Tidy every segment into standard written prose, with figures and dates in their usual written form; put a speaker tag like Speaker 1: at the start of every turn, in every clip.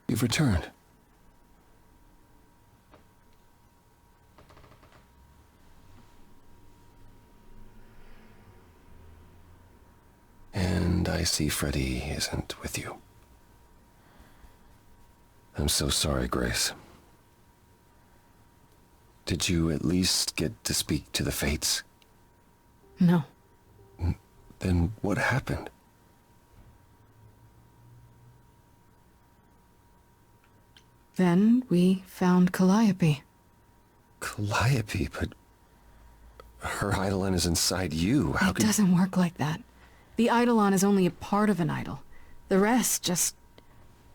Speaker 1: You've returned. And I see Freddy isn't with you. I'm so sorry, Grace. Did you at least get to speak to the Fates?
Speaker 2: No.
Speaker 1: Then what happened?
Speaker 2: Then we found Calliope.
Speaker 1: Calliope, but her Eidolon is inside you. How could...
Speaker 2: It doesn't work like that. The Eidolon is only a part of an idol. The rest just...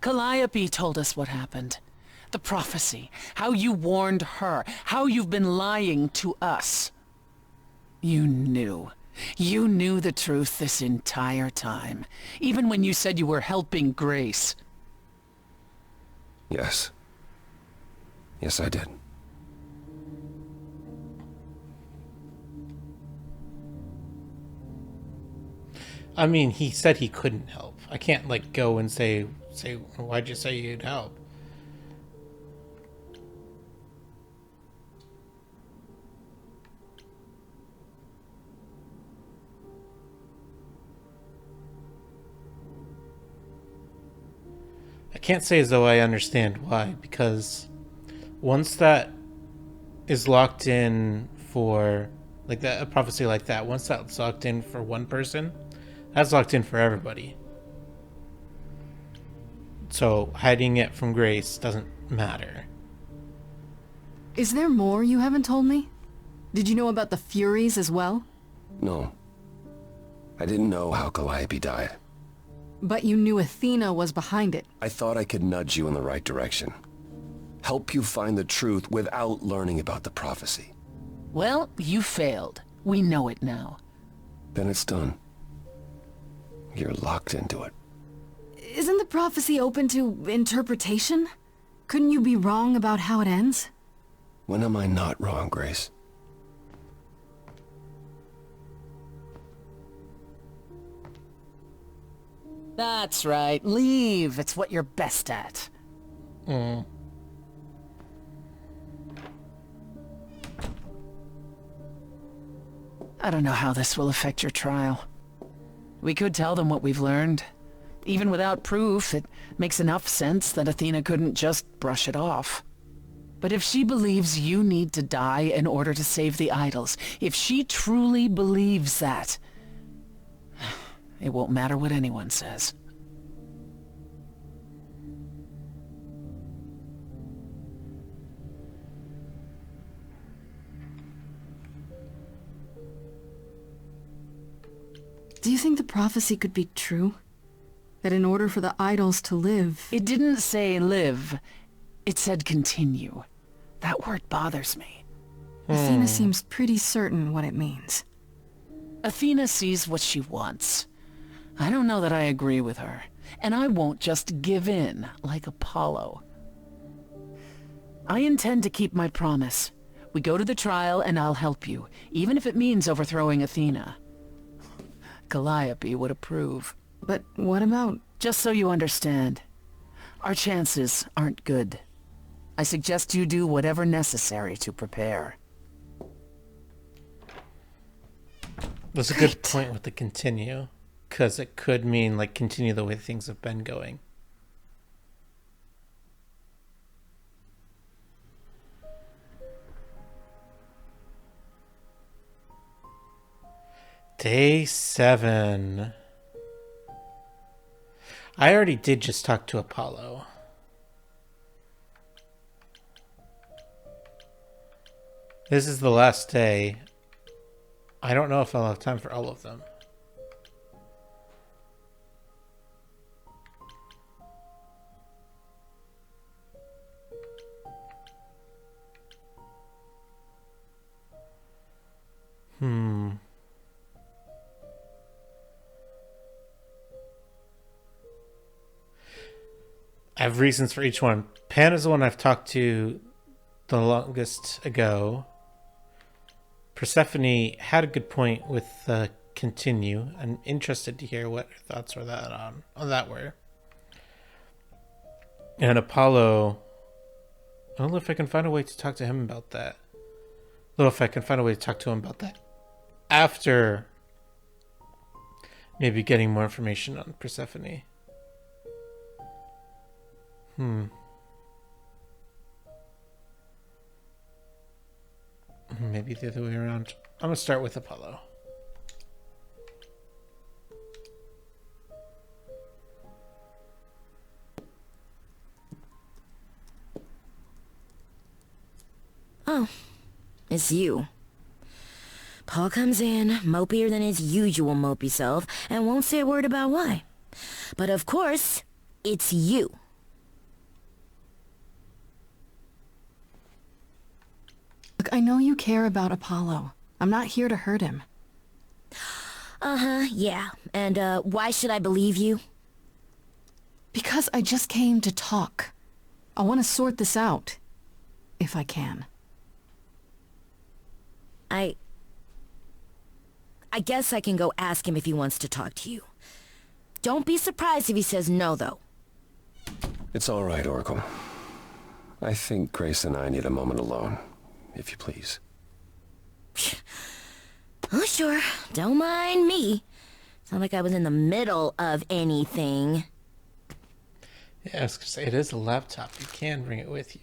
Speaker 3: Calliope told us what happened. The prophecy. How you warned her. How you've been lying to us. You knew. You knew the truth this entire time. Even when you said you were helping Grace.
Speaker 1: Yes. Yes, I did.
Speaker 4: I mean, he said he couldn't help. I can't, like, go and say, why'd you say you'd help? I can't say as though I understand why, because once that is locked in for, like, that, a prophecy like that, once that's locked in for one person, that's locked in for everybody. So hiding it from Grace doesn't matter.
Speaker 2: Is there more you haven't told me? Did you know about the Furies as well?
Speaker 1: No. I didn't know how Calliope died.
Speaker 2: But you knew Athena was behind it.
Speaker 1: I thought I could nudge you in the right direction. Help you find the truth without learning about the prophecy.
Speaker 3: Well, you failed. We know it now.
Speaker 1: Then it's done. You're locked into it.
Speaker 2: Isn't the prophecy open to interpretation? Couldn't you be wrong about how it ends?
Speaker 1: When am I not wrong, Grace?
Speaker 3: That's right. Leave. It's what you're best at.
Speaker 4: Mm.
Speaker 3: I don't know how this will affect your trial. We could tell them what we've learned. Even without proof, it makes enough sense that Athena couldn't just brush it off. But if she believes you need to die in order to save the idols, if she truly believes that, it won't matter what anyone says.
Speaker 2: Do you think the prophecy could be true? That in order for the idols to live...
Speaker 3: It didn't say live. It said continue. That word bothers me.
Speaker 2: Athena seems pretty certain what it means.
Speaker 3: Athena sees what she wants. I don't know that I agree with her. And I won't just give in like Apollo. I intend to keep my promise. We go to the trial and I'll help you, even if it means overthrowing Athena. Calliope would approve.
Speaker 2: But what about...
Speaker 3: Just so you understand, our chances aren't good. I suggest you do whatever necessary to prepare.
Speaker 4: That's a good point with the continue, because it could mean, like, continue the way things have been going. Day 7. I already did just talk to Apollo. This is the last day. I don't know if I'll have time for all of them. I have reasons for each one. Pan is the one I've talked to the longest ago. Persephone had a good point with continue. I'm interested to hear what her thoughts were on that were. And Apollo, I don't know if I can find a way to talk to him about that. Though if I can find a way to talk to him about that after maybe getting more information on Persephone. Maybe the other way around. I'm gonna start with Apollo.
Speaker 5: Oh, it's you. Paul comes in, mopier than his usual mopey self, and won't say a word about why. But of course, it's you.
Speaker 2: Look, I know you care about Apollo. I'm not here to hurt him.
Speaker 5: Uh-huh, yeah. And, why should I believe you?
Speaker 2: Because I just came to talk. I want to sort this out. If I can.
Speaker 5: I guess I can go ask him if he wants to talk to you. Don't be surprised if he says no, though.
Speaker 1: It's all right, Oracle. I think Grace and I need a moment alone, if you please.
Speaker 5: Oh, sure. Don't mind me. It's not like I was in the middle of anything.
Speaker 4: Yeah, I was gonna say, it is a laptop. You can bring it with you.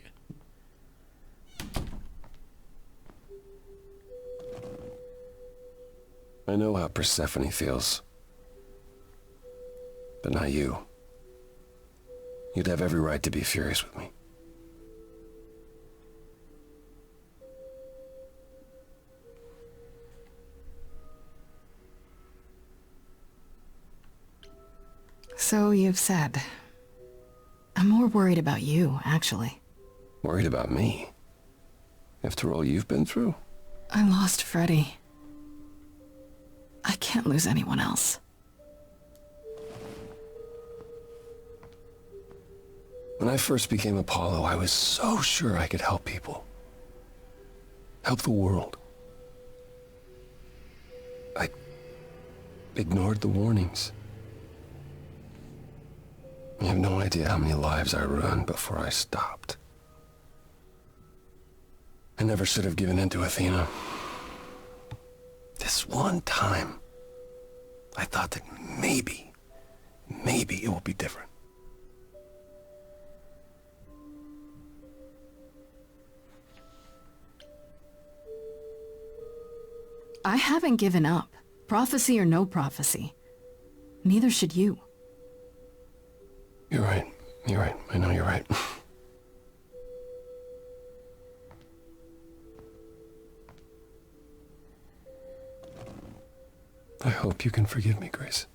Speaker 1: I know how Persephone feels. But not you. You'd have every right to be furious with me.
Speaker 2: So you've said. I'm more worried about you, actually.
Speaker 1: Worried about me? After all you've been through?
Speaker 2: I lost Freddy. I can't lose anyone else.
Speaker 1: When I first became Apollo, I was so sure I could help people. Help the world. I ignored the warnings. You have no idea how many lives I ruined before I stopped. I never should have given in to Athena. This one time, I thought that maybe it will be different.
Speaker 2: I haven't given up. Prophecy or no prophecy. Neither should you.
Speaker 1: You're right. You're right. I know you're right. I hope you can forgive me, Grace.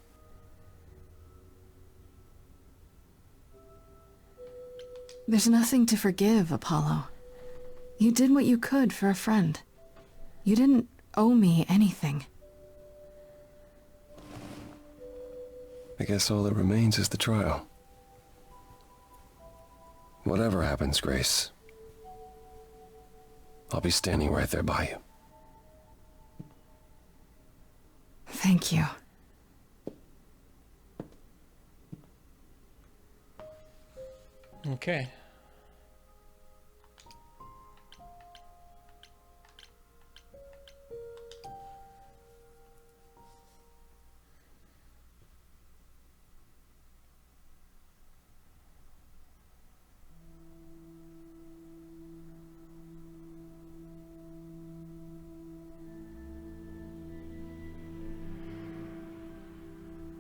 Speaker 2: There's nothing to forgive, Apollo. You did what you could for a friend. You didn't owe me anything.
Speaker 1: I guess all that remains is the trial. Whatever happens, Grace, I'll be standing right there by you.
Speaker 2: Thank you.
Speaker 4: Okay.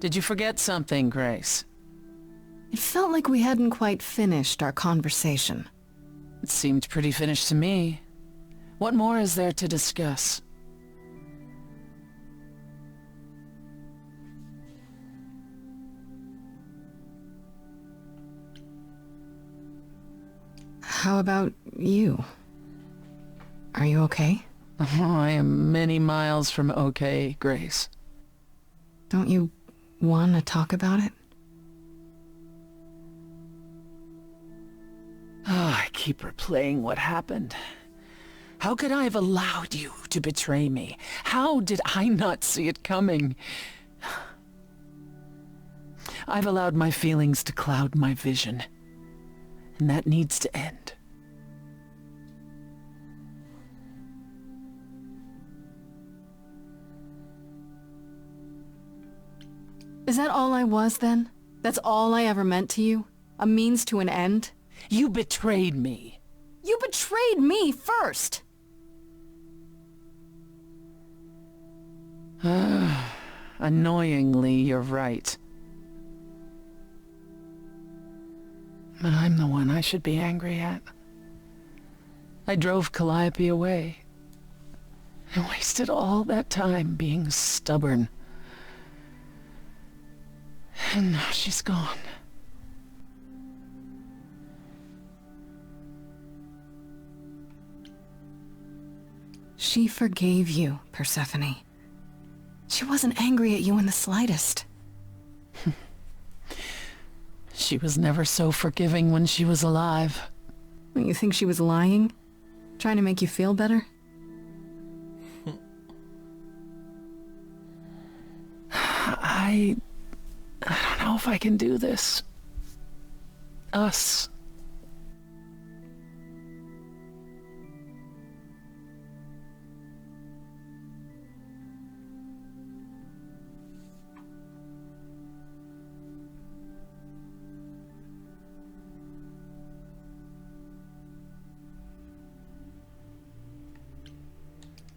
Speaker 3: Did you forget something, Grace?
Speaker 2: It felt like we hadn't quite finished our conversation.
Speaker 3: It seemed pretty finished to me. What more is there to discuss?
Speaker 2: How about you? Are you okay?
Speaker 3: Oh, I am many miles from okay, Grace.
Speaker 2: Don't you want to talk about it?
Speaker 3: I keep replaying what happened. How could I have allowed you to betray me? How did I not see it coming? I've allowed my feelings to cloud my vision. and that needs to end.
Speaker 2: Is that all I was then? That's all I ever meant to you? A means to an end?
Speaker 3: You betrayed me.
Speaker 2: You betrayed me first!
Speaker 3: Annoyingly, you're right. But I'm the one I should be angry at. I drove Calliope away. I wasted all that time being stubborn. And now she's gone.
Speaker 2: She forgave you, Persephone. She wasn't angry at you in the slightest.
Speaker 3: She was never so forgiving when she was alive.
Speaker 2: You think she was lying? Trying to make you feel better?
Speaker 3: I don't know if I can do this. Us.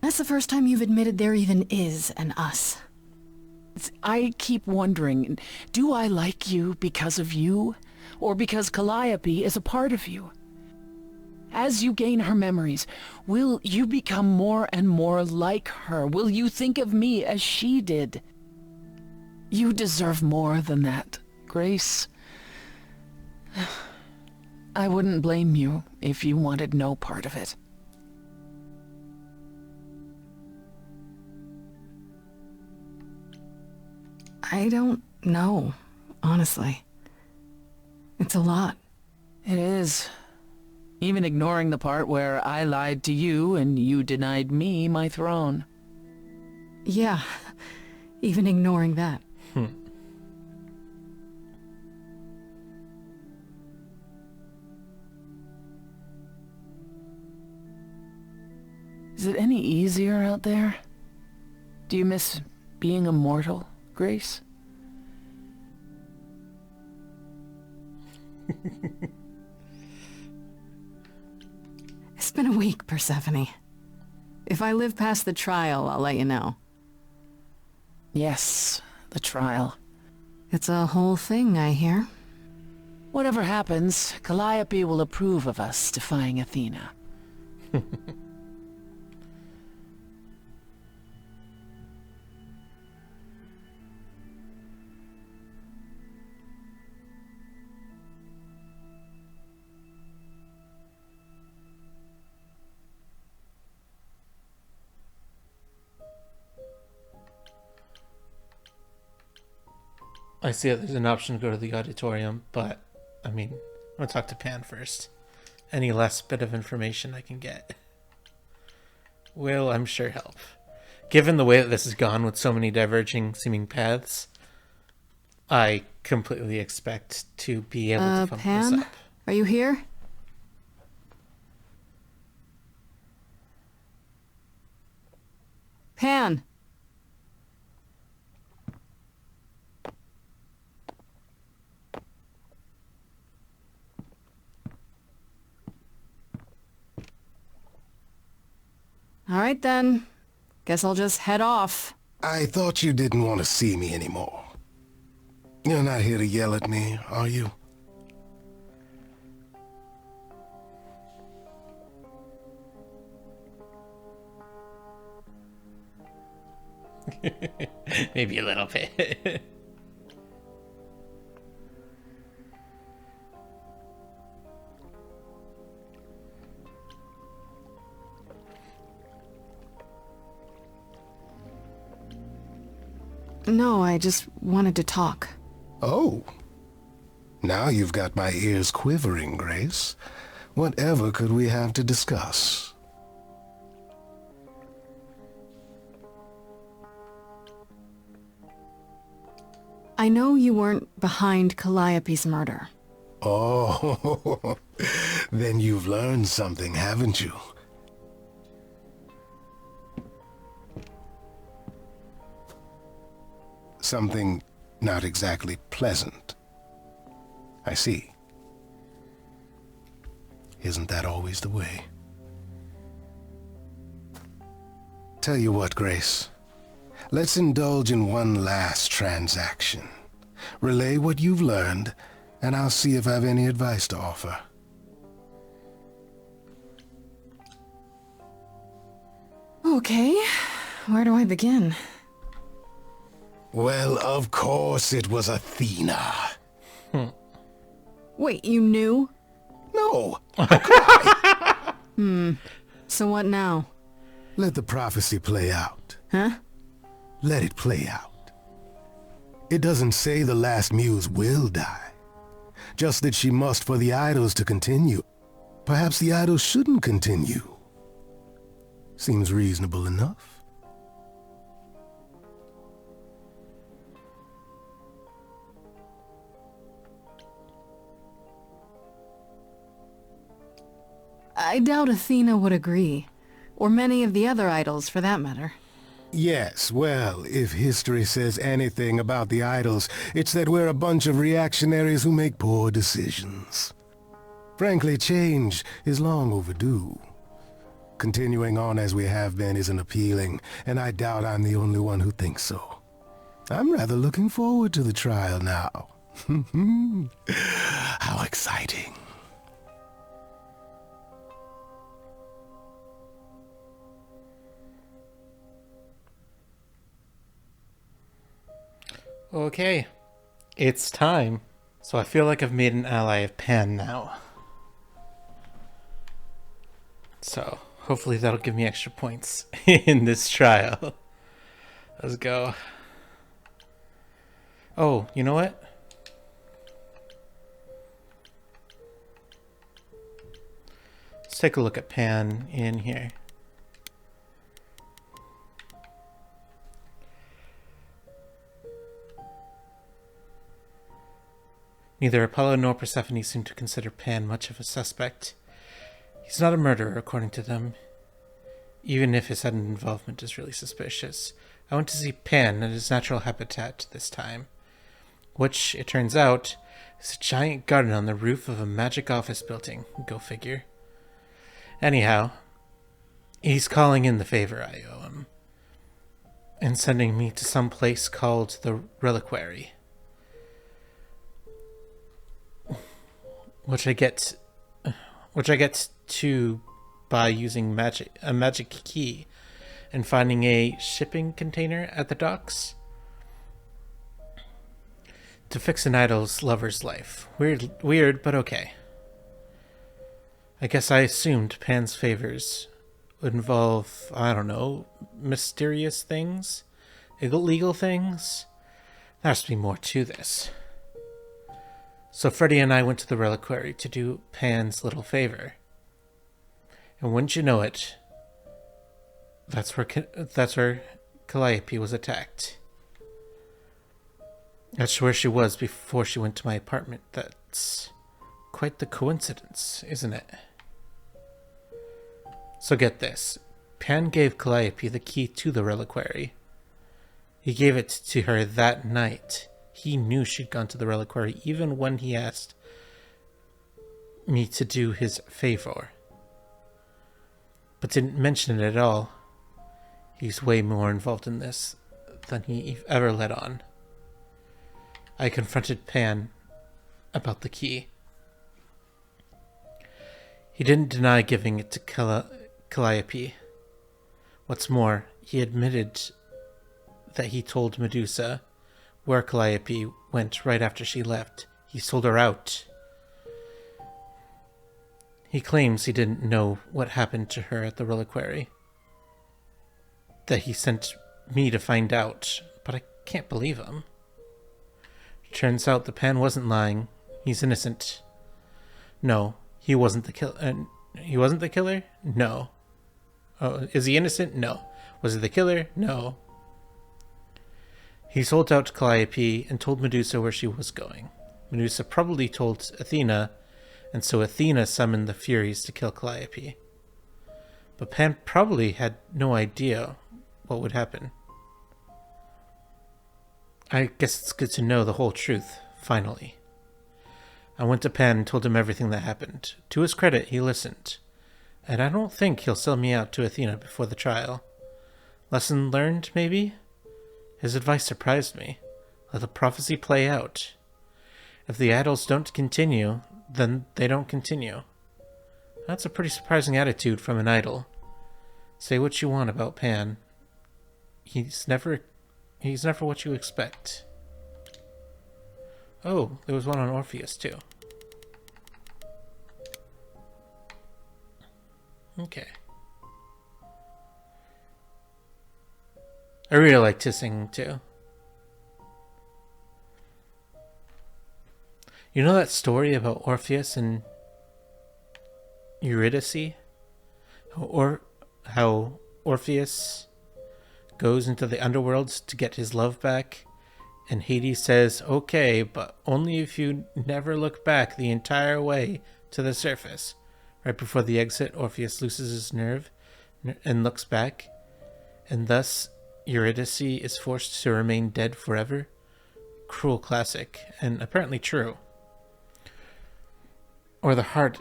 Speaker 2: That's the first time you've admitted there even is an us.
Speaker 3: I keep wondering, do I like you because of you, or because Calliope is a part of you? As you gain her memories, will you become more and more like her? Will you think of me as she did? You deserve more than that, Grace. I wouldn't blame you if you wanted no part of it.
Speaker 2: I don't know, honestly. It's a lot.
Speaker 3: It is. Even ignoring the part where I lied to you and you denied me my throne.
Speaker 2: Yeah, even ignoring that.
Speaker 3: Is it any easier out there? Do you miss being immortal, Grace?
Speaker 2: It's been a week, Persephone. If I live past the trial, I'll let you know.
Speaker 3: Yes, the trial.
Speaker 2: It's a whole thing, I hear.
Speaker 3: Whatever happens, Calliope will approve of us defying Athena.
Speaker 4: I see that there's an option to go to the auditorium, but I mean, I'm gonna talk to Pan first. Any last bit of information I can get will, I'm sure, help. Given the way that this has gone with so many diverging seeming paths, I completely expect to be able to pump
Speaker 2: Pan?
Speaker 4: this up.
Speaker 2: Are you here? Pan! All right then. Guess I'll just head off.
Speaker 6: I thought you didn't want to see me anymore. You're not here to yell at me, are you?
Speaker 4: Maybe a little bit.
Speaker 2: No, I just wanted to talk.
Speaker 6: Oh. Now you've got my ears quivering, Grace. Whatever could we have to discuss?
Speaker 2: I know you weren't behind Calliope's murder.
Speaker 6: Oh, then you've learned something, haven't you? Something not exactly pleasant. I see. Isn't that always the way? Tell you what, Grace. Let's indulge in one last transaction. Relay what you've learned, and I'll see if I have any advice to offer.
Speaker 2: Okay, where do I begin?
Speaker 6: Well, of course it was Athena.
Speaker 2: Wait, you knew?
Speaker 6: No,
Speaker 2: So what now?
Speaker 6: let the prophecy play out.
Speaker 2: Huh?
Speaker 6: Let it play out. It doesn't say the last muse will die. Just that she must for the idols to continue. Perhaps the idols shouldn't continue. Seems reasonable enough.
Speaker 2: I doubt Athena would agree. Or many of the other idols, for that matter.
Speaker 6: Yes, well, if history says anything about the idols, it's that we're a bunch of reactionaries who make poor decisions. Frankly, change is long overdue. Continuing on as we have been isn't appealing, and I doubt I'm the only one who thinks so. I'm rather looking forward to the trial now. How exciting.
Speaker 4: Okay, it's time. So I feel like I've made an ally of Pan now. So hopefully that'll give me extra points in this trial. Let's go. Oh, you know what? Let's take a look at Pan in here. Neither Apollo nor Persephone seem to consider Pan much of a suspect. He's not a murderer, according to them, even if his sudden involvement is really suspicious. I went to see Pan at his natural habitat this time, which, it turns out, is a giant garden on the roof of a magic office building. Go figure. Anyhow, he's calling in the favor I owe him, and sending me to some place called the Reliquary. Which I get to by using a magic key and finding a shipping container at the docks to fix an idol's lover's life. Weird, but okay. I guess I assumed Pan's favors would involve, I don't know, mysterious things, illegal things. There has to be more to this. So Freddy and I went to the Reliquary to do Pan's little favor. And wouldn't you know it, that's where Calliope was attacked. That's where she was before she went to my apartment. That's quite the coincidence, isn't it? So get this. Pan gave Calliope the key to the Reliquary. He gave it to her that night. He knew she'd gone to the Reliquary even when he asked me to do his favor. But didn't mention it at all. He's way more involved in this than he ever let on. I confronted Pan about the key. He didn't deny giving it to Calliope. What's more, he admitted that he told Medusa where Calliope went right after she left. He sold her out. He claims he didn't know what happened to her at the Reliquary. That he sent me to find out, but I can't believe him. Turns out the Pan wasn't lying. He's innocent. No, he wasn't the killer. He wasn't the killer? No. Oh, is he innocent? No. Was he the killer? No. He sold out to Calliope and told Medusa where she was going. Medusa probably told Athena, and so Athena summoned the Furies to kill Calliope. But Pan probably had no idea what would happen. I guess it's good to know the whole truth, finally. I went to Pan and told him everything that happened. To his credit, he listened. And I don't think he'll sell me out to Athena before the trial. Lesson learned, maybe? His advice surprised me. Let the prophecy play out. If the idols don't continue, then they don't continue. That's a pretty surprising attitude from an idol. Say what you want about Pan. He's never what you expect. Oh, there was one on Orpheus, too. Okay. I really like to sing, too. You know that story about Orpheus and Eurydice? How Orpheus goes into the underworld to get his love back, and Hades says, okay, but only if you never look back the entire way to the surface. Right before the exit, Orpheus loses his nerve and looks back, and thus Eurydice is forced to remain dead forever. Cruel classic, and apparently true. Or the heart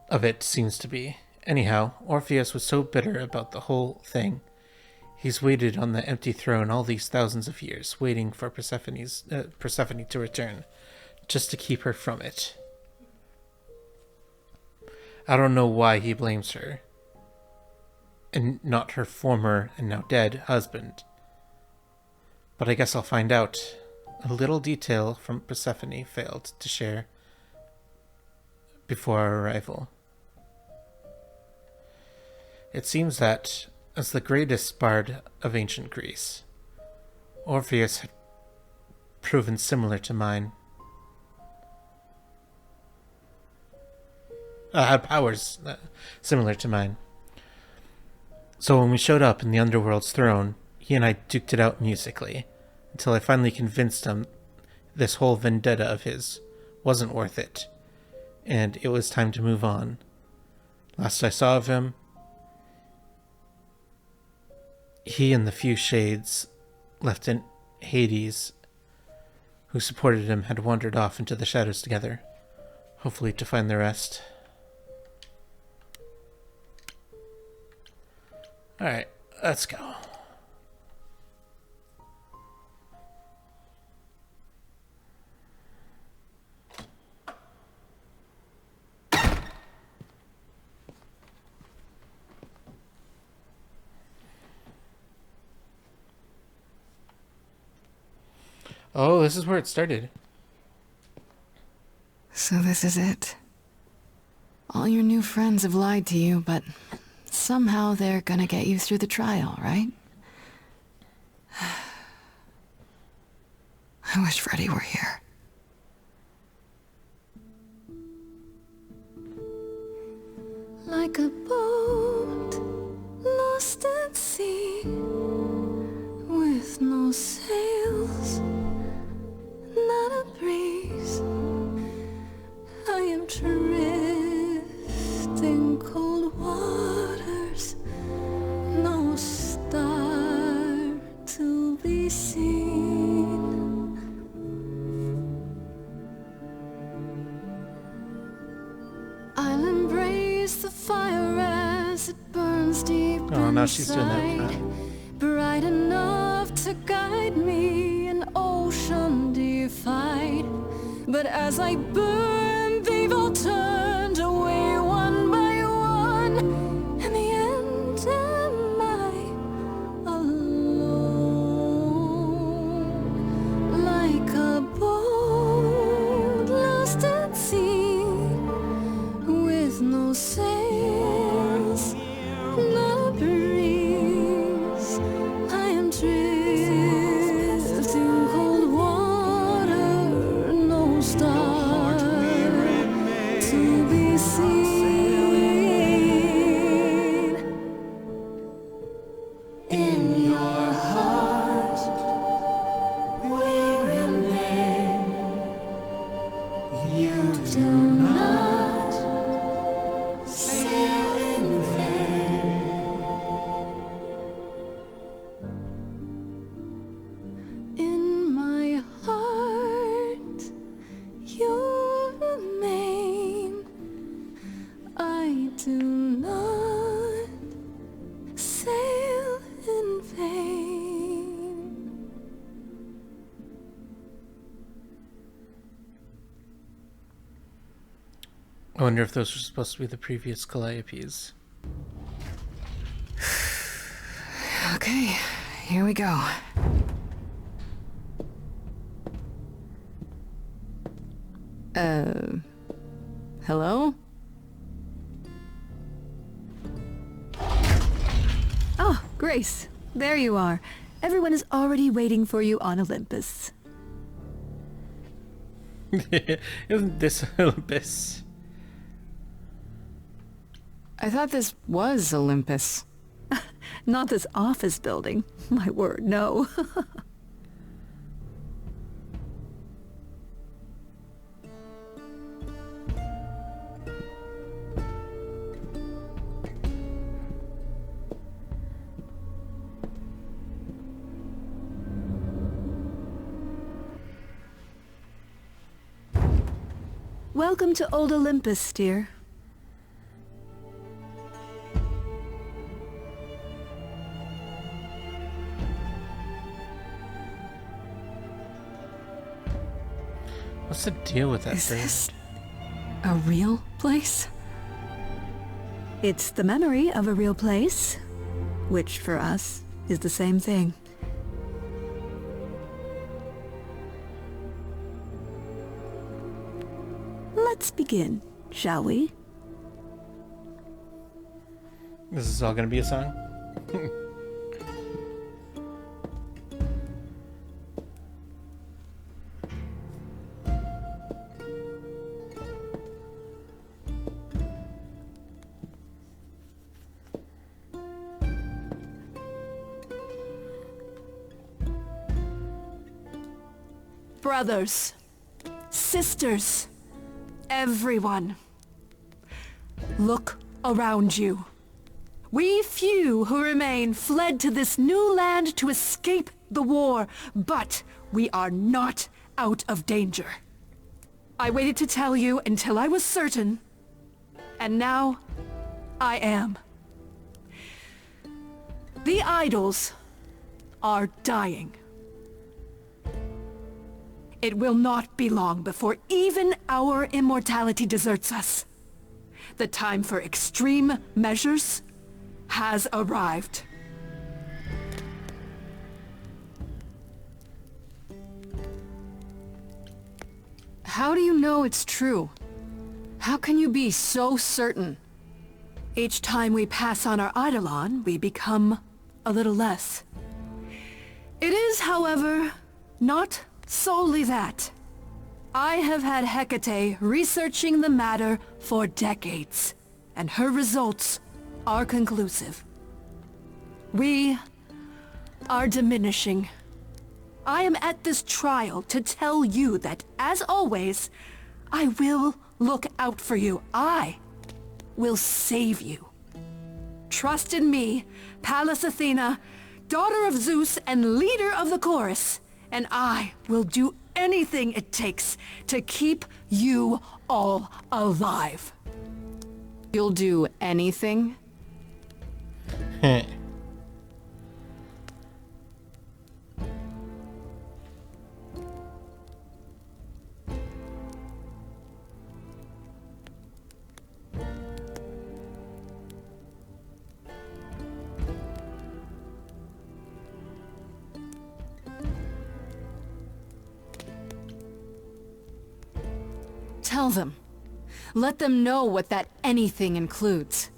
Speaker 4: of it seems to be. Anyhow, Orpheus was so bitter about the whole thing. He's waited on the empty throne all these thousands of years, waiting for Persephone to return, just to keep her from it. I don't know why he blames her, and not her former, and now dead, husband. But I guess I'll find out. A little detail from Persephone failed to share before our arrival. It seems that, as the greatest bard of ancient Greece, Orpheus had proven similar to mine. Had powers similar to mine. So when we showed up in the Underworld's throne, he and I duked it out musically, until I finally convinced him this whole vendetta of his wasn't worth it, and it was time to move on. Last I saw of him, he and the few shades left in Hades who supported him had wandered off into the shadows together, hopefully to find their rest. Alright, let's go. Oh, this is where it started.
Speaker 2: So this is it. All your new friends have lied to you, but somehow they're gonna get you through the trial, right? I wish Freddy were here. Like a boat lost at sea, with no sails, not a breeze. I am drifting cold waters, no star to be seen. I'll embrace the fire as it burns deep inside.
Speaker 4: Oh, now she's doing that.
Speaker 2: Bright enough to guide me, an ocean defied. But as I burn, they've all turned away one by one. In the end, am I alone? Like a boat lost at sea, with no sails, no breeze. I am drifting cold water, no star to be seen. In your heart we remain,
Speaker 4: I wonder if those were supposed to be the previous Calliopes.
Speaker 3: Okay, here we go. Hello?
Speaker 2: Oh, Grace, there you are. Everyone is already waiting for you on Olympus.
Speaker 4: Isn't this Olympus?
Speaker 3: I thought this was Olympus.
Speaker 2: Not this office building. My word, no. Welcome to Old Olympus, dear.
Speaker 4: What's the deal with that
Speaker 3: Is
Speaker 4: thing?
Speaker 3: this a real place?
Speaker 2: It's the memory of a real place, which for us is the same thing. Let's begin, shall we?
Speaker 4: This is all gonna be a song?
Speaker 2: Brothers, sisters, everyone, look around you. We few who remain fled to this new land to escape the war, but we are not out of danger. I waited to tell you until I was certain, and now I am. The idols are dying. It will not be long before even our immortality deserts us. The time for extreme measures has arrived.
Speaker 3: How do you know it's true? How can you be so certain?
Speaker 2: Each time we pass on our eidolon, we become a little less. It is, however, not solely that. I have had Hecate researching the matter for decades, and her results are conclusive. We are diminishing. I am at this trial to tell you that, as always, I will look out for you. I will save you. Trust in me, Pallas Athena, daughter of Zeus and leader of the chorus, and I will do anything it takes to keep you all alive.
Speaker 3: You'll do anything? Tell them. Let them know what that anything includes.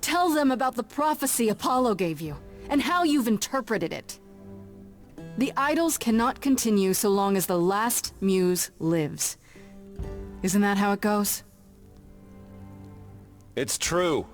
Speaker 3: Tell them about the prophecy Apollo gave you, and how you've interpreted it. The idols cannot continue so long as the last muse lives. Isn't that how it goes?
Speaker 1: It's true.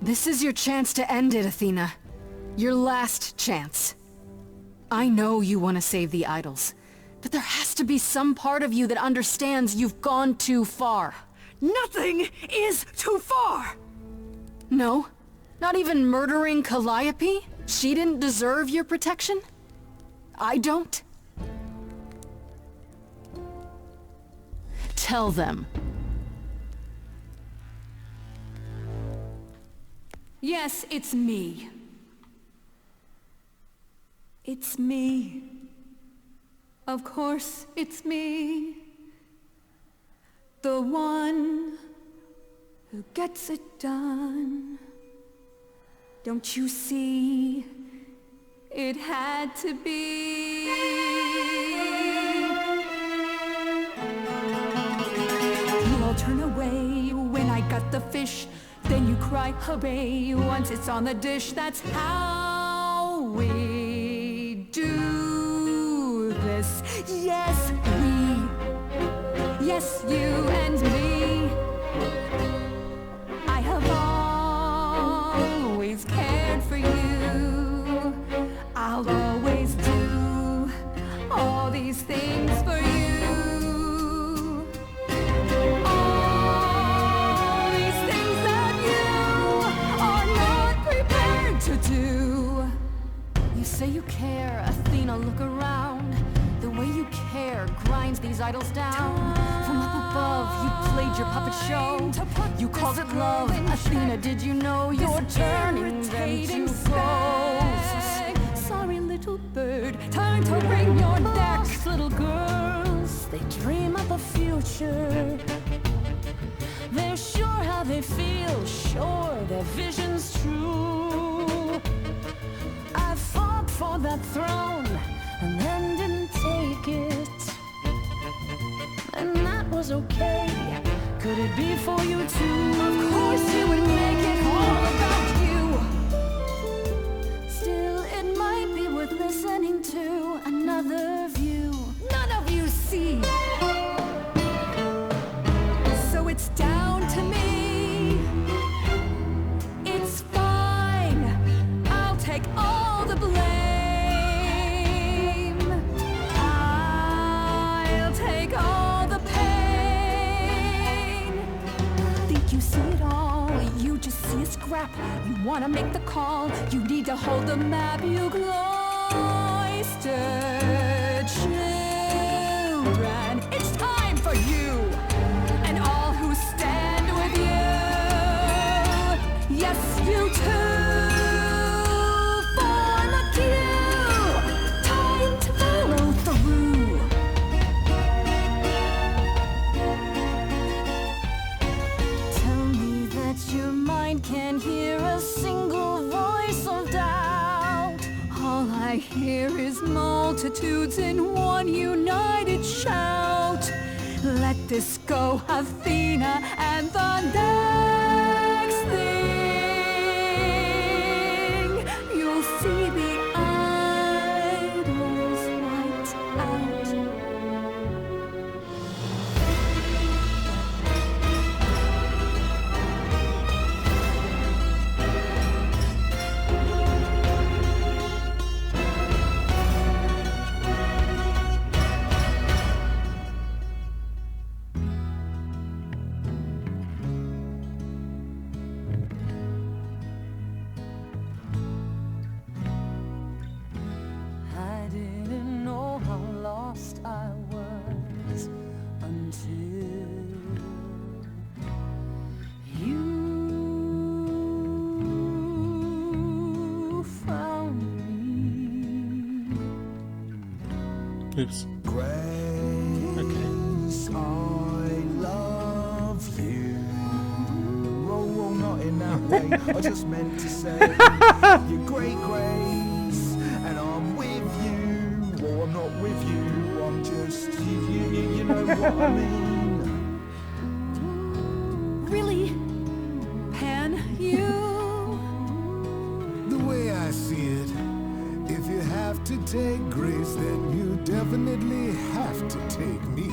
Speaker 3: This is your chance to end it, Athena. Your last chance. I know you want to save the idols,
Speaker 2: But there has to be some part of you that understands you've gone too far.
Speaker 7: Nothing is too far!
Speaker 2: No? Not even murdering Calliope? She didn't deserve your protection? I don't? Tell them. Yes, it's me. It's me. Of course, it's me. The one who gets it done. Don't you see? It had to be. You all turn away when I got the fish. Then you cry, hooray, once it's on the dish. That's how we do this. Yes, we. Yes, you and me. I have always cared for you. I'll always do all these things for you. All these things that you are not prepared to do. You say you care, Athena, look around. The way you care grinds these idols down. From up above, you played your puppet show. You called it love. Athena, did you know you're turning them to ghosts? Sorry, little bird, time to bring your decks. Little girls, they dream up a future. They're sure how they feel, sure their vision's true. I fought for that throne and then didn't take it. And that was okay. Could it be for you too? Of course you would make it all about you. Still, it might be worth listening to another view. None of you see. So it's down to me. It's fine. I'll take all the blame. I'll take all the pain. Think you see it all? You just see a scrap. You wanna make the call. You need to hold the map. You cloistered children. It's time for you and all who stand with you. Yes, you too. Form a queue. Time to follow through. Tell me that your mind can't hear a single voice of doubt. All I hear is multitudes in one united shout. Let this go, Athena, and the next thing you'll see the idols wiped out. I didn't know how lost I was until you found me.
Speaker 4: Oops.
Speaker 8: Grace, I love you. Oh, not in that way. I just meant to say you're great, Grace, and I'm with you. Or I'm not with you. I'm just you know what I mean.
Speaker 2: Really? Pan, you?
Speaker 6: The way I see it, if you have to take Grace, then you definitely have to take me.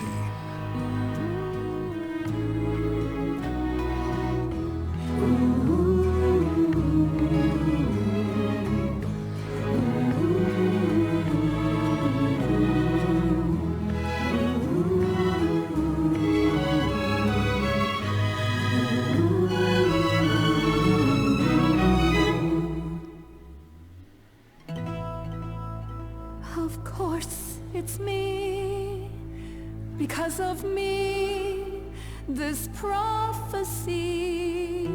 Speaker 2: this prophecy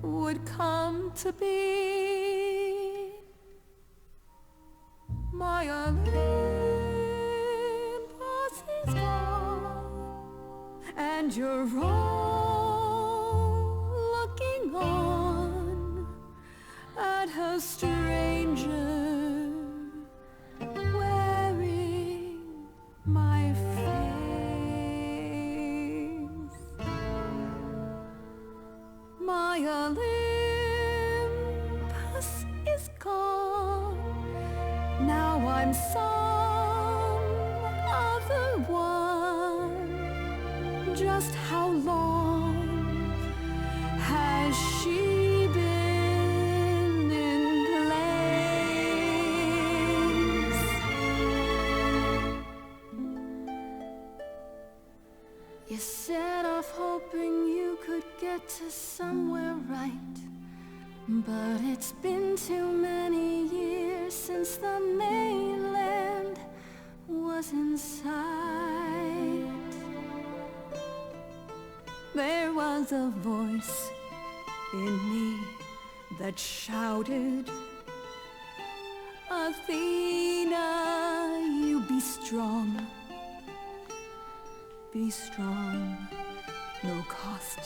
Speaker 2: would come to be. My Olympus is gone, and you're all looking on at her stranger wearing my face. My Olympus is gone, now I'm some other one. Just how long has she been in place? You set off hoping you could get to somewhere right, but it's been too many years since the mainland was in sight. There was a voice in me that shouted, Athena, you be strong. Be strong. No cost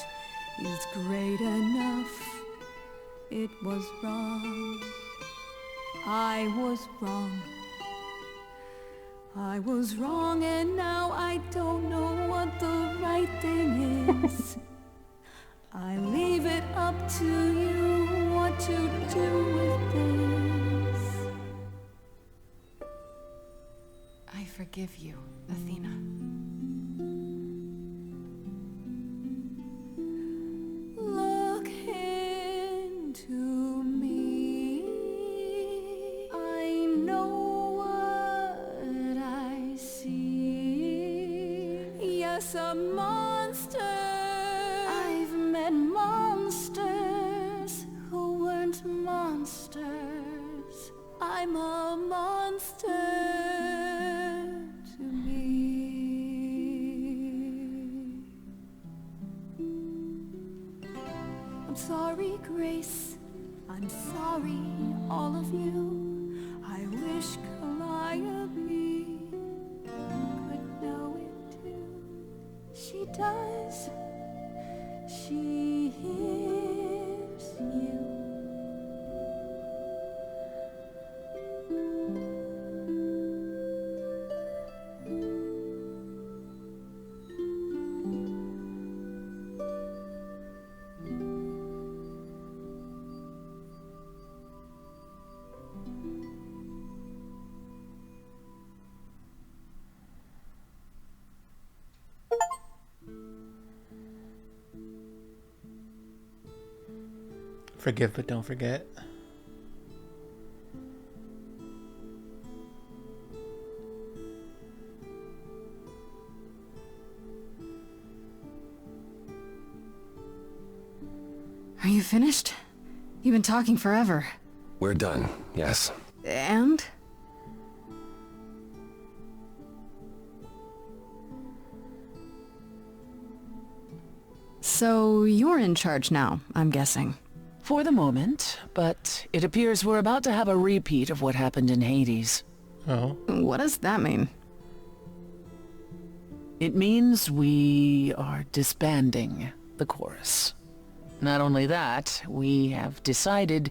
Speaker 2: is great enough. It was wrong. I was wrong. I was wrong, and now I don't know what the right thing is. I leave it up to you what to do with this. I forgive you, Athena. Look into me. I know what I see. Yes, a monster. I've met monsters who weren't monsters. I'm a monster to me. I'm sorry, Grace. I'm sorry, all of you. I wish Calliope could know it too. She does. She hears you.
Speaker 4: Forgive but don't forget.
Speaker 2: Are you finished? You've been talking forever.
Speaker 1: We're done, yes.
Speaker 2: And? So you're in charge now, I'm guessing.
Speaker 3: For the moment, but it appears we're about to have a repeat of what happened in Hades.
Speaker 4: Oh.
Speaker 2: What does that mean?
Speaker 3: It means we are disbanding the chorus. Not only that, we have decided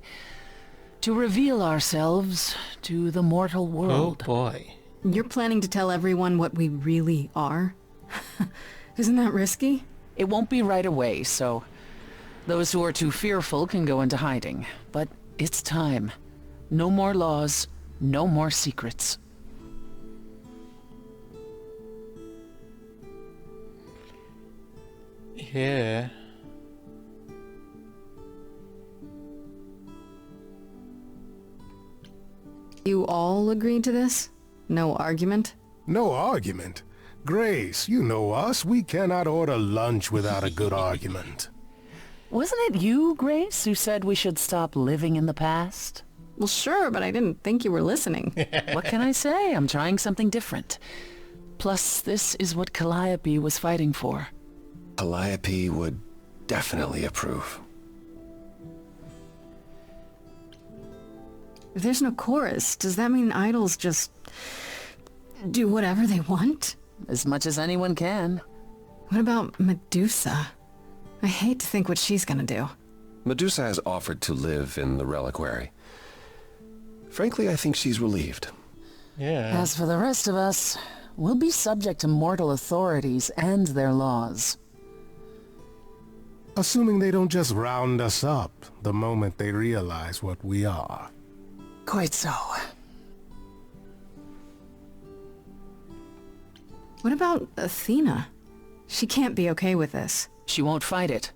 Speaker 3: to reveal ourselves to the mortal world.
Speaker 4: Oh boy.
Speaker 2: You're planning to tell everyone what we really are? Isn't that risky?
Speaker 3: It won't be right away, so those who are too fearful can go into hiding. But it's time. No more laws, no more secrets.
Speaker 4: Yeah.
Speaker 2: You all agreed to this? No argument?
Speaker 6: No argument. Grace, you know us. We cannot order lunch without a good argument.
Speaker 3: Wasn't it you, Grace, who said we should stop living in the past?
Speaker 2: Well, sure, but I didn't think you were listening.
Speaker 3: What can I say? I'm trying something different. Plus, this is what Calliope was fighting for.
Speaker 1: Calliope would definitely approve.
Speaker 2: If there's no chorus, does that mean idols just do whatever they want?
Speaker 3: As much as anyone can.
Speaker 2: What about Medusa? I hate to think what she's gonna do.
Speaker 1: Medusa has offered to live in the reliquary. Frankly, I think she's relieved.
Speaker 4: Yeah.
Speaker 3: As for the rest of us, we'll be subject to mortal authorities and their laws.
Speaker 6: Assuming they don't just round us up the moment they realize what we are.
Speaker 3: Quite so.
Speaker 2: What about Athena? She can't be okay with this.
Speaker 3: She won't fight it.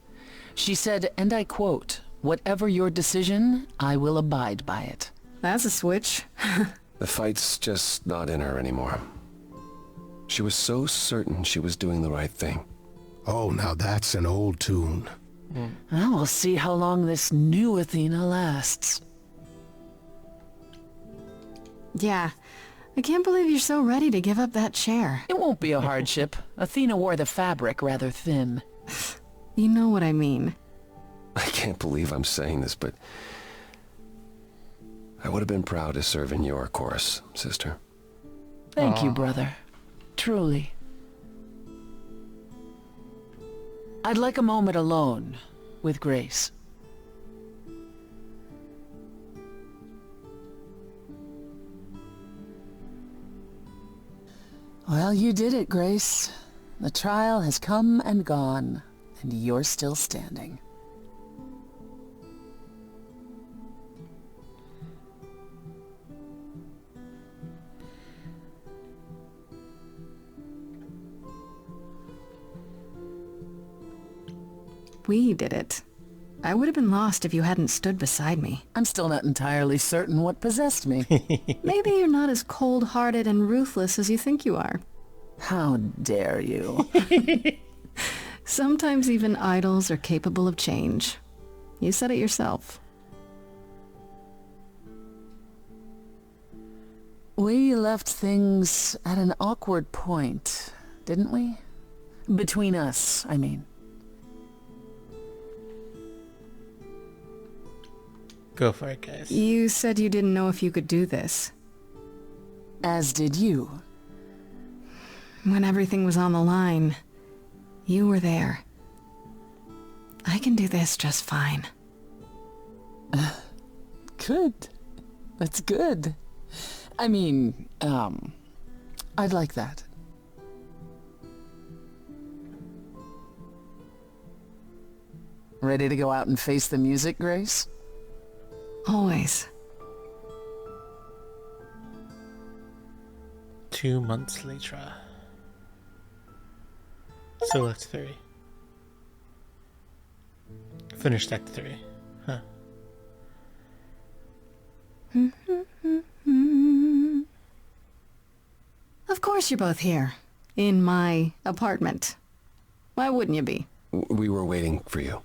Speaker 3: She said, and I quote, "Whatever your decision, I will abide by it."
Speaker 2: That's a switch.
Speaker 1: The fight's just not in her anymore. She was so certain she was doing the right thing.
Speaker 6: Oh, now that's an old tune.
Speaker 3: Well, we'll see how long this new Athena lasts.
Speaker 2: Yeah, I can't believe you're so ready to give up that chair.
Speaker 3: It won't be a hardship. Athena wore the fabric rather thin.
Speaker 2: You know what I mean.
Speaker 1: I can't believe I'm saying this, but I would have been proud to serve in your chorus, sister.
Speaker 3: Thank you, brother. Truly. I'd like a moment alone with Grace. Well, you did it, Grace. The trial has come and gone, and you're still standing.
Speaker 2: We did it. I would have been lost if you hadn't stood beside me.
Speaker 3: I'm still not entirely certain what possessed me.
Speaker 2: Maybe you're not as cold-hearted and ruthless as you think you are.
Speaker 3: How dare you?
Speaker 2: Sometimes even idols are capable of change. You said it yourself.
Speaker 3: We left things at an awkward point, didn't we? Between us, I mean.
Speaker 4: Go for it, guys.
Speaker 2: You said you didn't know if you could do this.
Speaker 3: As did you.
Speaker 2: When everything was on the line, you were there. I can do this just fine.
Speaker 3: Good. That's good. I mean, I'd like that. Ready to go out and face the music, Grace?
Speaker 2: Always.
Speaker 4: 2 months later. So Act 3. Finished Act 3. Huh.
Speaker 2: Of course you're both here. In my apartment. Why wouldn't you be?
Speaker 1: We were waiting for you.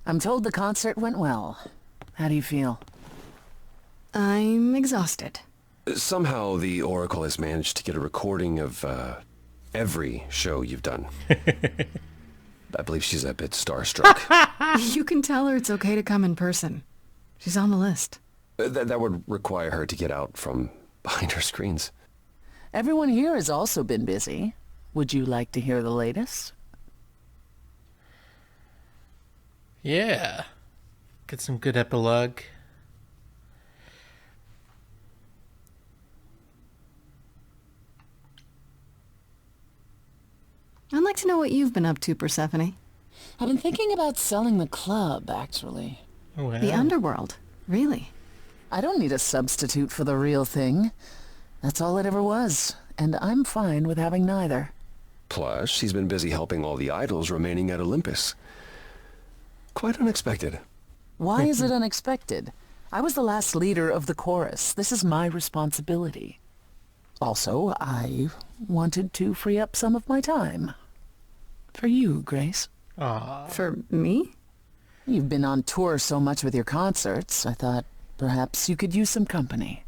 Speaker 3: I'm told the concert went well. How do you feel?
Speaker 2: I'm exhausted.
Speaker 1: Somehow the Oracle has managed to get a recording of every show you've done. I believe she's a bit starstruck.
Speaker 2: You can tell her it's okay to come in person. She's on the list.
Speaker 1: That would require her to get out from behind her screens.
Speaker 3: Everyone here has also been busy. Would you like to hear the latest?
Speaker 4: Yeah. Get some good epilogue.
Speaker 2: I'd like to know what you've been up to, Persephone.
Speaker 3: I've been thinking about selling the club, actually.
Speaker 4: Oh, wow.
Speaker 2: The underworld. Really?
Speaker 3: I don't need a substitute for the real thing. That's all it ever was, and I'm fine with having neither.
Speaker 1: Plus, she's been busy helping all the idols remaining at Olympus. Quite unexpected.
Speaker 3: Why is it unexpected? I was the last leader of the chorus. This is my responsibility. Also, I wanted to free up some of my time. For you, Grace.
Speaker 4: Aw.
Speaker 2: For me?
Speaker 3: You've been on tour so much with your concerts, I thought perhaps you could use some company.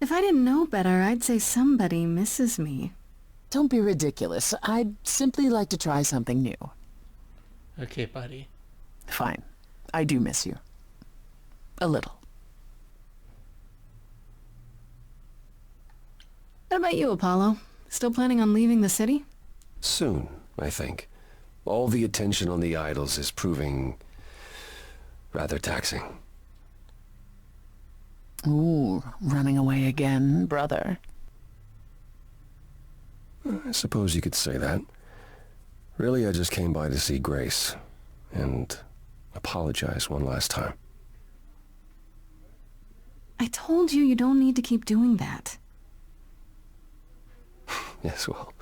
Speaker 2: If I didn't know better, I'd say somebody misses me.
Speaker 3: Don't be ridiculous. I'd simply like to try something new.
Speaker 4: Okay, buddy.
Speaker 3: Fine. I do miss you. A little.
Speaker 2: What about you, Apollo? Still planning on leaving the city?
Speaker 1: Soon, I think. All the attention on the idols is proving rather taxing.
Speaker 3: Ooh, running away again, brother.
Speaker 1: I suppose you could say that. Really, I just came by to see Grace and apologize one last time.
Speaker 2: I told you you don't need to keep doing that.
Speaker 1: Yes, well,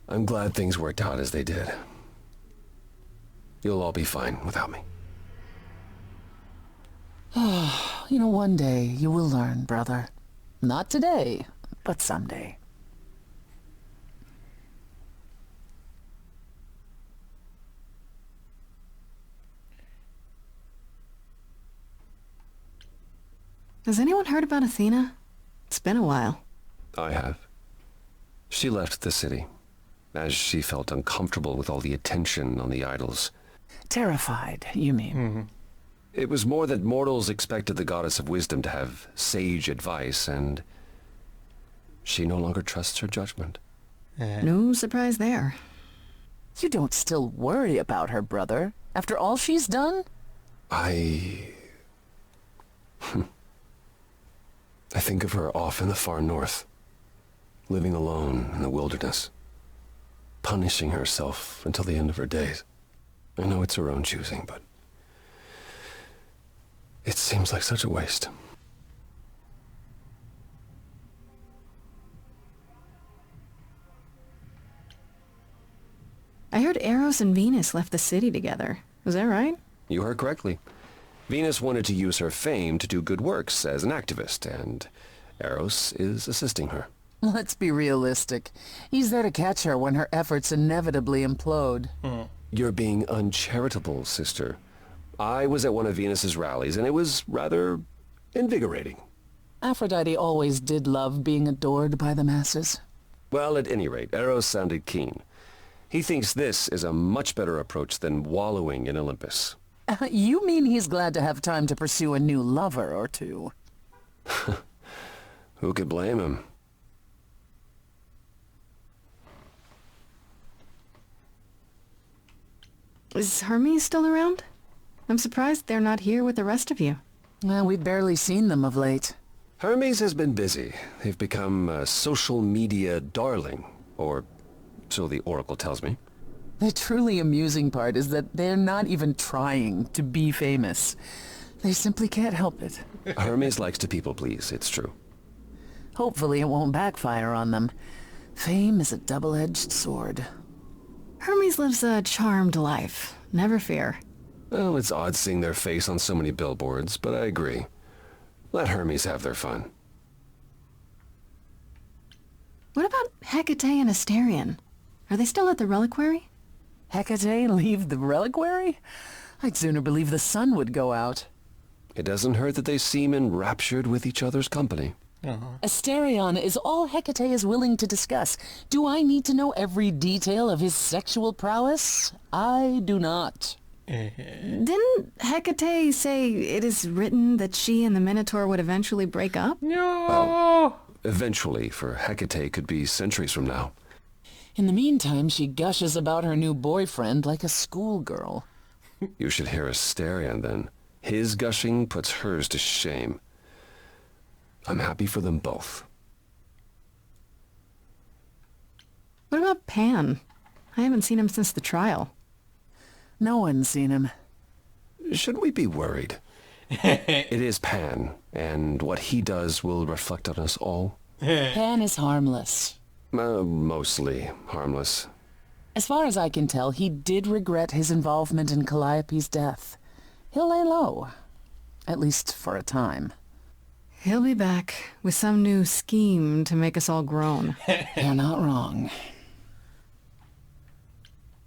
Speaker 1: I'm glad things worked out as they did. You'll all be fine without me.
Speaker 3: You know, one day you will learn, brother. Not today, but someday.
Speaker 2: Has anyone heard about Athena? It's been a while.
Speaker 1: I have. She left the city, as she felt uncomfortable with all the attention on the idols.
Speaker 3: Terrified, you mean?
Speaker 1: It was more that mortals expected the goddess of wisdom to have sage advice, and she no longer trusts her judgment.
Speaker 2: No surprise there.
Speaker 3: You don't still worry about her, brother, after all she's done?
Speaker 1: I think of her off in the far north, living alone in the wilderness, punishing herself until the end of her days. I know it's her own choosing, but it seems like such a waste.
Speaker 2: I heard Eros and Venus left the city together. Was that right?
Speaker 1: You heard correctly. Venus wanted to use her fame to do good works as an activist, and Eros is assisting her.
Speaker 3: Let's be realistic. He's there to catch her when her efforts inevitably implode.
Speaker 1: You're being uncharitable, sister. I was at one of Venus's rallies, and it was rather invigorating.
Speaker 3: Aphrodite always did love being adored by the masses.
Speaker 1: Well, at any rate, Eros sounded keen. He thinks this is a much better approach than wallowing in Olympus.
Speaker 3: You mean he's glad to have time to pursue a new lover or two?
Speaker 1: Who could blame him?
Speaker 2: Is Hermes still around? I'm surprised they're not here with the rest of you.
Speaker 3: We've barely seen them of late.
Speaker 1: Hermes has been busy. They've become a social media darling, or so the Oracle tells me.
Speaker 3: The truly amusing part is that they're not even trying to be famous. They simply can't help it.
Speaker 1: Hermes likes to people please, it's true.
Speaker 3: Hopefully it won't backfire on them. Fame is a double-edged sword.
Speaker 2: Hermes lives a charmed life. Never fear.
Speaker 1: Well, it's odd seeing their face on so many billboards, but I agree. Let Hermes have their fun.
Speaker 2: What about Hecate and Asterion? Are they still at the reliquary?
Speaker 3: Hecate leave the reliquary? I'd sooner believe the sun would go out.
Speaker 1: It doesn't hurt that they seem enraptured with each other's company.
Speaker 3: Asterion is all Hecate is willing to discuss. Do I need to know every detail of his sexual prowess? I do not.
Speaker 2: Didn't Hecate say it is written that she and the Minotaur would eventually break up?
Speaker 4: No!
Speaker 1: Eventually, for Hecate could be centuries from now.
Speaker 3: In the meantime, she gushes about her new boyfriend like a schoolgirl.
Speaker 1: You should hear Asterion then. His gushing puts hers to shame. I'm happy for them both.
Speaker 2: What about Pan? I haven't seen him since the trial.
Speaker 3: No one's seen him.
Speaker 1: Should we be worried? It is Pan, and what he does will reflect on us all.
Speaker 3: Pan is harmless.
Speaker 1: Mostly harmless.
Speaker 3: As far as I can tell, he did regret his involvement in Calliope's death. He'll lay low. At least for a time.
Speaker 2: He'll be back with some new scheme to make us all groan.
Speaker 3: You're not wrong.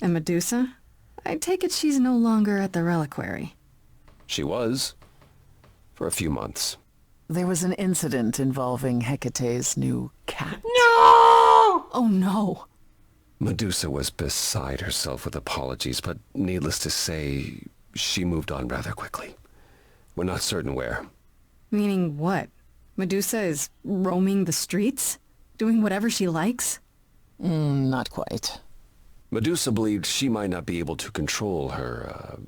Speaker 2: And Medusa? I take it she's no longer at the reliquary.
Speaker 1: She was. For a few months.
Speaker 3: There was an incident involving Hecate's new cat.
Speaker 4: No!
Speaker 2: Oh no.
Speaker 1: Medusa was beside herself with apologies, but needless to say, she moved on rather quickly. We're not certain where.
Speaker 2: Meaning what? Medusa is roaming the streets? Doing whatever she likes?
Speaker 3: Not quite.
Speaker 1: Medusa believed she might not be able to control her,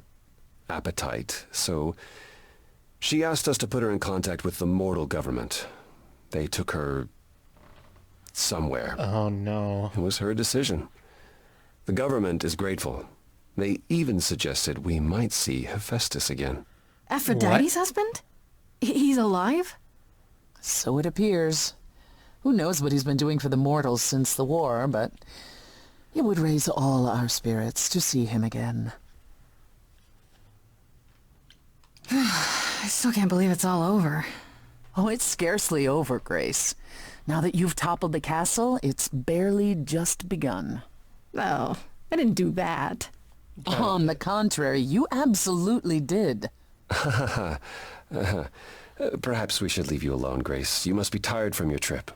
Speaker 1: appetite, so she asked us to put her in contact with the mortal government. They took her somewhere.
Speaker 4: Oh no.
Speaker 1: It was her decision. The government is grateful. They even suggested we might see Hephaestus again.
Speaker 2: Aphrodite's husband? He's alive?
Speaker 3: So it appears. Who knows what he's been doing for the mortals since the war, but it would raise all our spirits to see him again.
Speaker 2: I still can't believe it's all over.
Speaker 3: Oh, it's scarcely over, Grace. Now that you've toppled the castle, it's barely just begun.
Speaker 2: Oh, I didn't do that.
Speaker 3: On the contrary, you absolutely did.
Speaker 1: Perhaps we should leave you alone, Grace. You must be tired from your trip.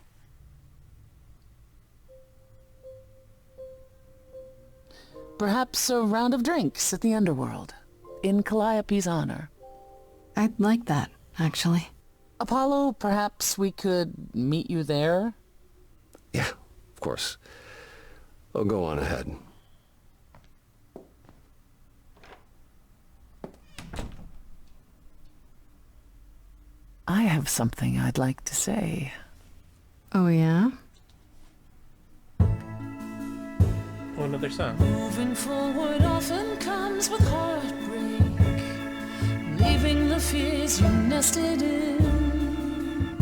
Speaker 3: Perhaps a round of drinks at the underworld, in Calliope's honor.
Speaker 2: I'd like that, actually.
Speaker 3: Apollo, perhaps we could meet you there?
Speaker 1: Yeah, of course. Oh, go on ahead.
Speaker 3: I have something I'd like to say.
Speaker 2: Oh, yeah?
Speaker 4: Oh, another song.
Speaker 2: Moving forward often comes with heartbreak, leaving the fears you nested in.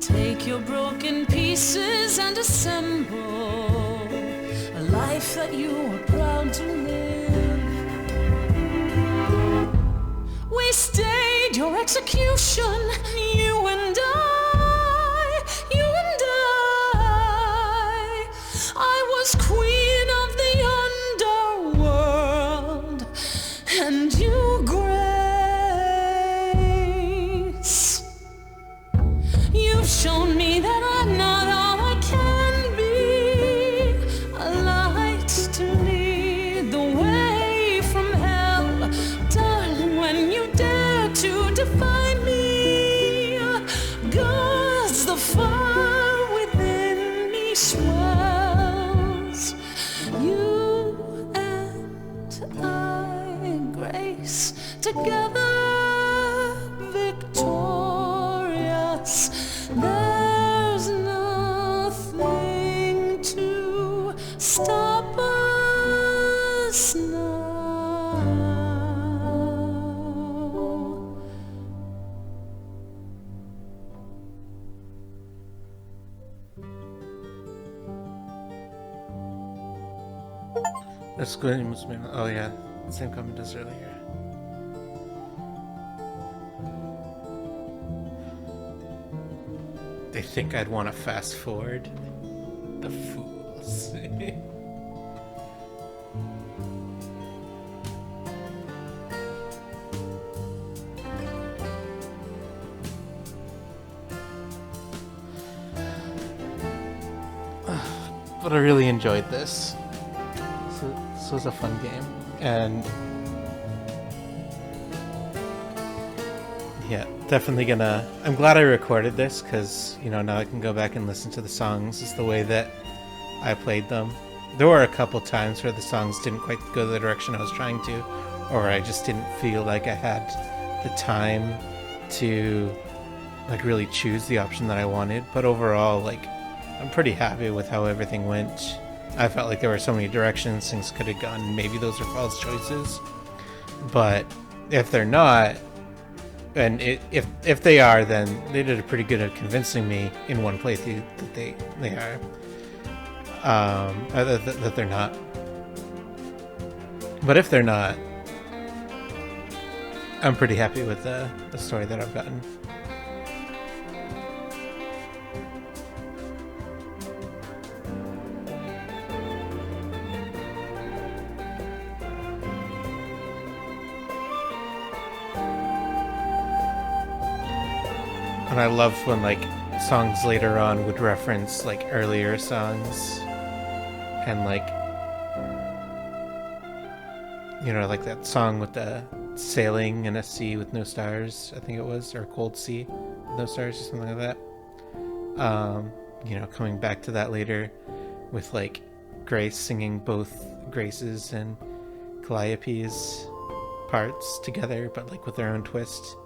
Speaker 2: Take your broken pieces and assemble a life that you are proud to live. We stayed your execution, you and I, you and I was queen of the underworld, and you, Grace. You've shown me that I'm not all I can be, a light to lead the way from hell. Darling, when you dare to defy me, God's the fire within me swells. You and I, Grace, together victorious. There's nothing to stop us now.
Speaker 4: That's good. It must be. Oh yeah, same comment as earlier. They think I'd want to fast forward. The fools. But I really enjoyed this. So this was a fun game, and yeah, definitely gonna. I'm glad I recorded this because now I can go back and listen to the songs. It's the way that I played them. There were a couple times where the songs didn't quite go the direction I was trying to, or I just didn't feel like I had the time to really choose the option that I wanted. But overall, I'm pretty happy with how everything went. I felt like there were so many directions things could have gone. Maybe those are false choices, but if they're not, and if they are, then they did a pretty good at convincing me in one playthrough that they are. That they're not. But if they're not, I'm pretty happy with the story that I've gotten. And I love when like songs later on would reference like earlier songs, and like, you know, like that song with the sailing in a sea with no stars, I think it was, or cold sea with no stars or something like that. You know, coming back to that later with like Grace singing both Grace's and Calliope's parts together, but like with their own twist.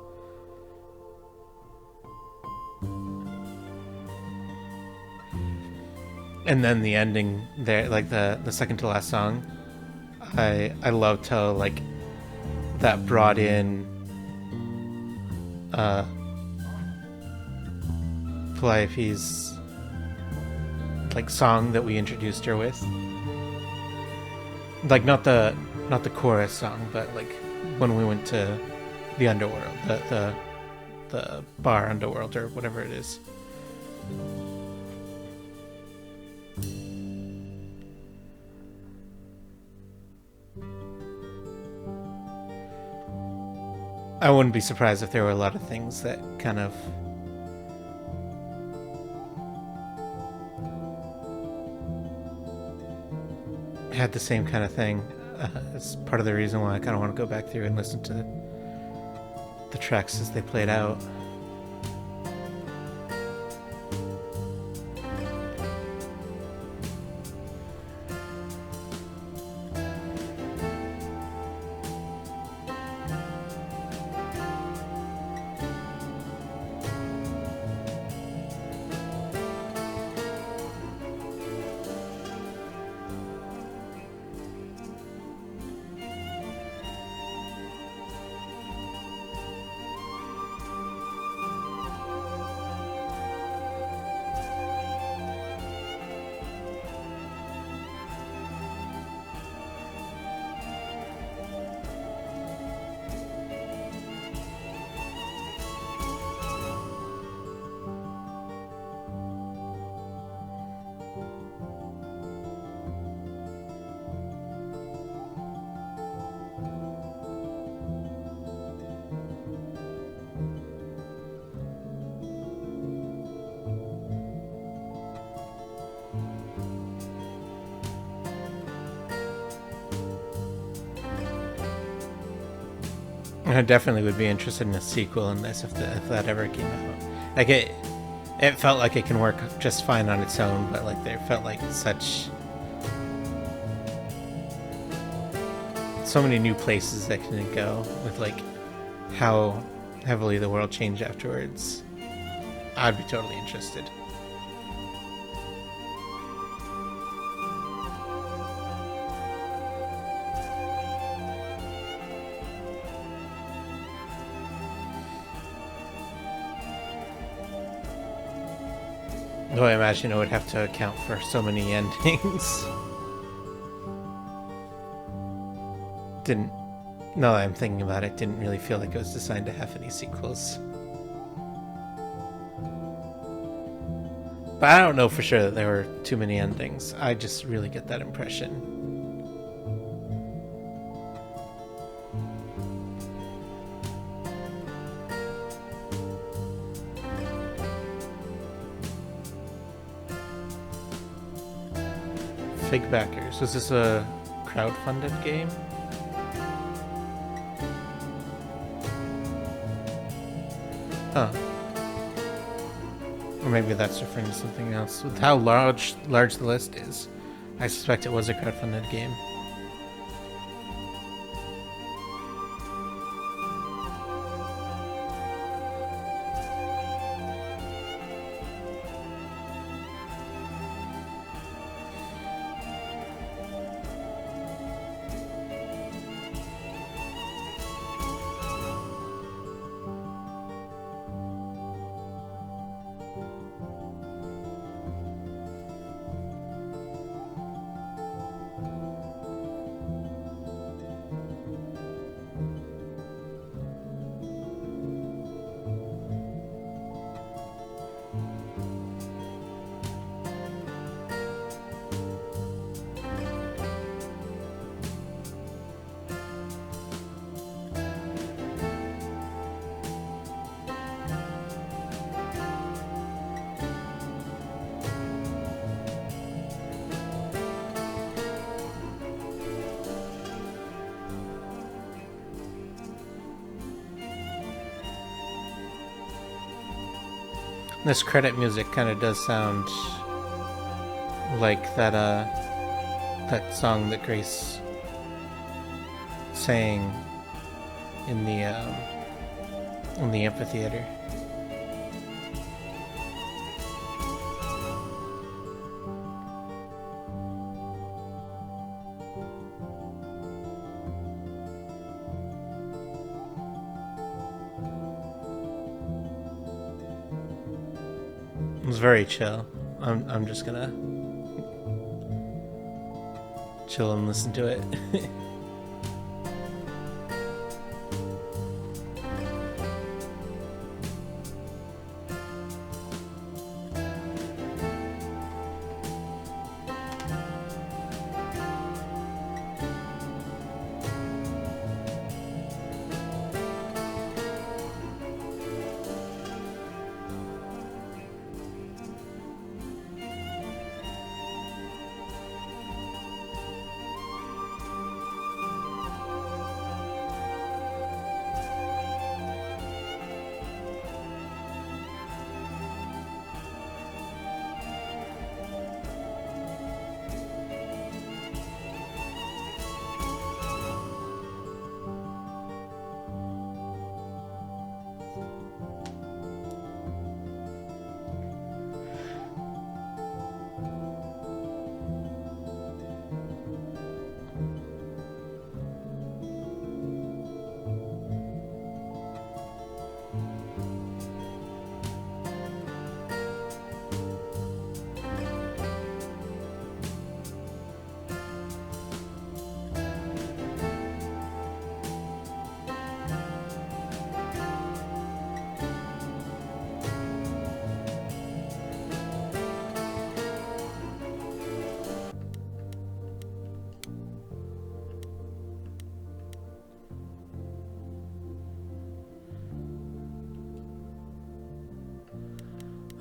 Speaker 4: And then the ending there, like the second to last song, I loved how like that brought in Calliope's like song that we introduced her with, like not the chorus song, but like when we went to the underworld, the bar underworld or whatever it is. I wouldn't be surprised if there were a lot of things that kind of had the same kind of thing. It's part of the reason why I kind of want to go back through and listen to the tracks as they played out. I definitely would be interested in a sequel in this if that ever came out. Like it felt like it can work just fine on its own, but like there felt like so many new places that can go with like how heavily the world changed afterwards. I'd be totally interested. Though I imagine it would have to account for so many endings. Now that I'm thinking about it, didn't really feel like it was designed to have any sequels. But I don't know for sure that there were too many endings. I just really get that impression. Fig backers. Was this a crowdfunded game? Huh. Or maybe that's referring to something else. With how large the list is, I suspect it was a crowdfunded game. This credit music kind of does sound like that song that Grace sang in the amphitheater. It was very chill. I'm just gonna chill and listen to it.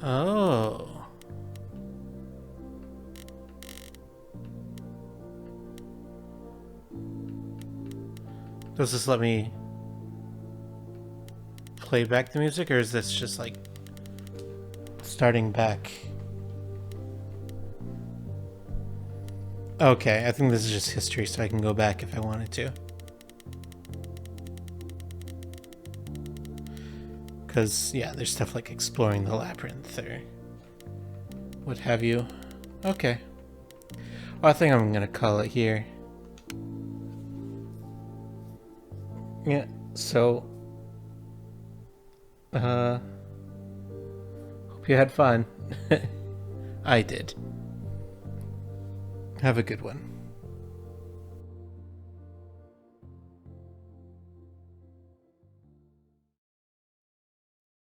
Speaker 4: Oh. Does this let me play back the music, or is this just like starting back? Okay, I think this is just history, so I can go back if I wanted to. Because, yeah, there's stuff like exploring the labyrinth or what have you. Okay. Well, I think I'm gonna call it here. Yeah, so hope you had fun. I did. Have a good one.